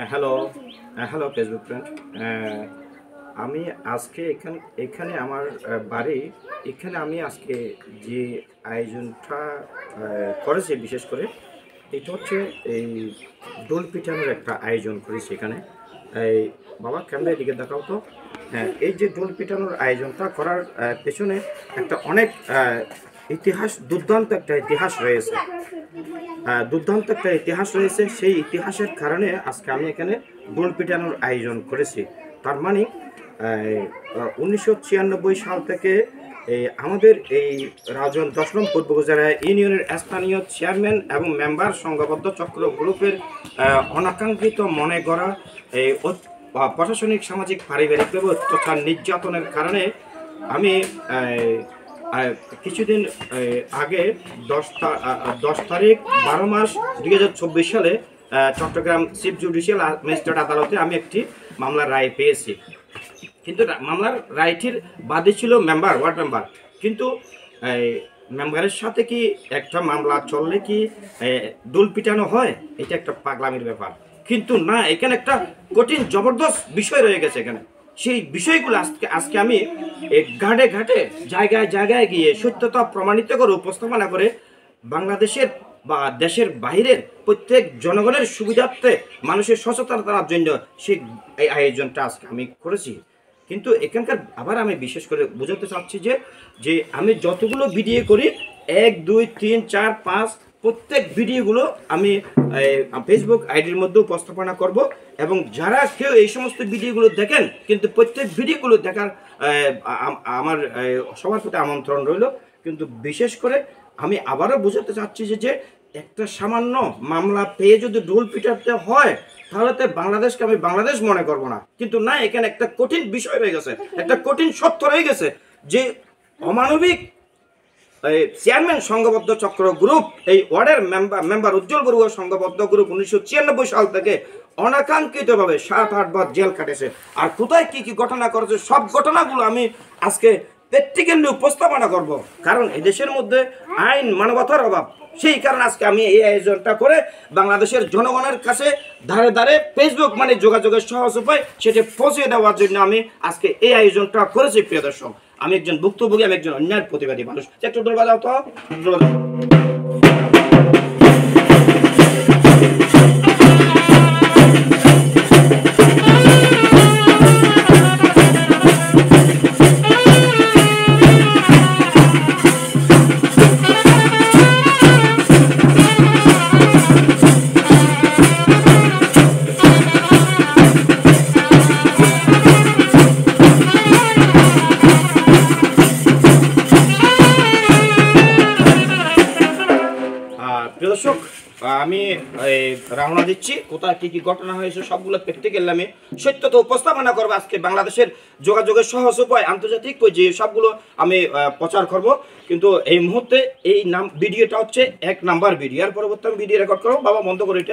Hello, hello Facebook friend. আমি আজকে এখানে আমার বাড়ি। এখানে আমি আজকে যে আয়োজনটা করেছি, বিশেষ করে এটা হচ্ছে এই দোল পিঠানোর একটা আয়োজন করেছি এখানে। এই বাবা, ক্যামেরা দিকে দেখাও তো। হ্যাঁ, এই যে দোল পিঠানোর আয়োজনটা করার পেছনে একটা অনেক ইতিহাস, দুর্দান্ত একটা ইতিহাস রয়েছে। দুর্দান্ত একটা ইতিহাস রয়েছে। সেই ইতিহাসের কারণে আজকে আমি এখানে দোল পিটানোর আয়োজন করেছি। তার মানে 1996 সাল থেকে আমাদের এই রাজন 10 নং পূর্ব উপজেলা ইউনিয়নের স্থানীয় চেয়ারম্যান এবং মেম্বার সংঘবদ্ধ চক্র গ্রুপের অনাকাঙ্ক্ষিত মনে করা এই প্রশাসনিক, সামাজিক, পারিবারিক অত্যাচার, নির্যাতনের কারণে আমি কিছুদিন আগে 10 তারিখ 12 মাস 2024 সালে চট্টগ্রাম চিফ জুডিশিয়াল ম্যাজিস্ট্রেট আদালতে আমি একটি মামলার রায় পেয়েছি। কিন্তু মামলার রায়টির বাদী ছিল ওয়ার্ড মেম্বার। কিন্তু মেম্বারের সাথে কি একটা মামলা চললে কি দোল পিটানো হয়? এটা একটা পাগলামির ব্যাপার। কিন্তু না, এখানে একটা কঠিন জবরদস্ত বিষয় রয়ে গেছে এখানে। সেই বিষয়গুলো আজকে আমি ঘাটে ঘাটে, জায়গায় জায়গায় গিয়ে সত্যতা প্রমাণিত করে, উপস্থাপনা করে বাংলাদেশের বা দেশের বাইরের প্রত্যেক জনগণের সুবিধার্থে, মানুষের সচেতনতার জন্য সেই এই আয়োজনটা আজকে আমি করেছি। কিন্তু এখানকার আবার আমি বিশেষ করে বোঝাতে চাচ্ছি যে আমি যতগুলো ভিডিও করি, 1, 2, 3, 4, 5 প্রত্যেক ভিডিওগুলো আমি ফেসবুক আইডির মধ্যে উপস্থাপনা করব। এবং যারা কেউ এই সমস্ত ভিডিওগুলো দেখেন, কিন্তু প্রত্যেক ভিডিওগুলো দেখার আমার সবার প্রতি আমন্ত্রণ রইল। কিন্তু বিশেষ করে আমি আবারও বোঝাতে চাচ্ছি যে একটা সামান্য মামলা পেয়ে যদি ডোল পিটাতে হয়, তাহলে তো বাংলাদেশকে আমি বাংলাদেশ মনে করব না। কিন্তু না, এখানে একটা কঠিন বিষয় রয়ে গেছে, একটা কঠিন সত্য রয়ে গেছে যে অমানবিক চেয়ারম্যান সংঘবদ্ধ চক্র গ্রুপ, এই ওয়ার্ডের মেম্বার উজ্জ্বল বড়ুয়া সংঘবদ্ধ গ্রুপ 1996 সাল থেকে অনাকাঙ্ক্ষিতভাবে 7-8 বার জেল কাটেছে। আর কোথায় কি কি ঘটনা করেছে, সব ঘটনাগুলো আমি আজকে প্র্যাকটিক্যালি উপস্থাপনা করব। কারণ এই দেশের মধ্যে আইন মানবতার অভাব। সেই কারণে আজকে আমি এই আয়োজনটা করে বাংলাদেশের জনগণের কাছে ধারে ধারে ফেসবুক মানে যোগাযোগের সহজ উপায় সেটা পৌঁছে দেওয়ার জন্য আমি আজকে এই আয়োজনটা করেছি। প্রিয় দর্শক, আমি একজন ভুক্তভোগী, আমি একজন অন্যায়ের প্রতিবাদী মানুষ। একটু দোল বাজাও তো, দোল বাজাও। প্রিয় দর্শক, আমি রওনা দিচ্ছি। কোথায় কি কি ঘটনা হয়েছে সবগুলো প্র্যাকটিক্যালি আমি সত্যতা উপস্থাপনা করবো। আজকে বাংলাদেশের যোগাযোগের সহজ উপায়, আন্তর্জাতিক যে সবগুলো আমি প্রচার করব। কিন্তু এই মুহূর্তে এই ভিডিওটা হচ্ছে 1 নাম্বার ভিডিও। এর পরবর্তী আমি ভিডিও রেকর্ড করবো। বাবা, বন্ধ করে এটা।